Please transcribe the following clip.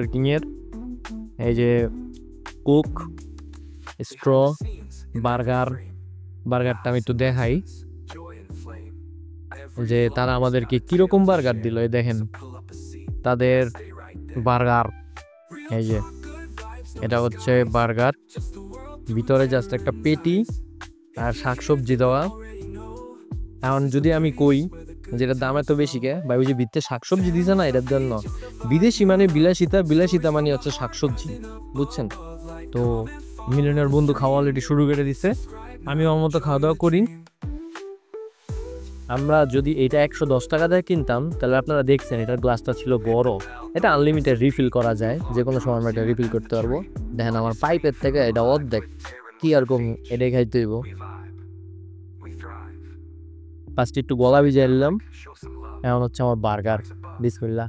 Burger king এর। এই যে কোক, স্ট্র, বার্গারটা আমি একটু দেখাই যে তারা আমাদেরকে কিরকম বার্গার দিল। এই দেখেন তাদের বার্গার, এই যে এটা হচ্ছে বার্গার, ভিতরে জাস্ট একটা পেটি আর শাকসবজি দেওয়া। এখন যদি আমি কই যেটার দাম এত বেশি কে ভাই, ওই যে ভিতরে শাকসবজি দিছে না, এটার জন্য বিদেশি মানে বিলাসিতা মানে হচ্ছে শাকসবজি, বুঝছেন? তো মিলনের বন্ধু খাওয়া অলরেডি শুরু করে দিছে, আমি আমার মতো খাওয়া দাওয়া করি। আমরা যদি এটা 110 টাকা দিয়ে কিনতাম তাহলে আপনারা দেখছেন এটার গ্লাসটা ছিল বড়, এটা আনলিমিটেড রিফিল করা যায়, যে কোনো সময় আমরা এটা রিফিল করতে পারবো। দেখেন আমার পাইপের থেকে এটা অর্ধেক, কি আর কম, এটাই খাইতে হইব। ফার্স্ট একটু গলা ভিজিয়ে নিলাম, এখন হচ্ছে আমার বার্গার, বিসমিল্লাহ।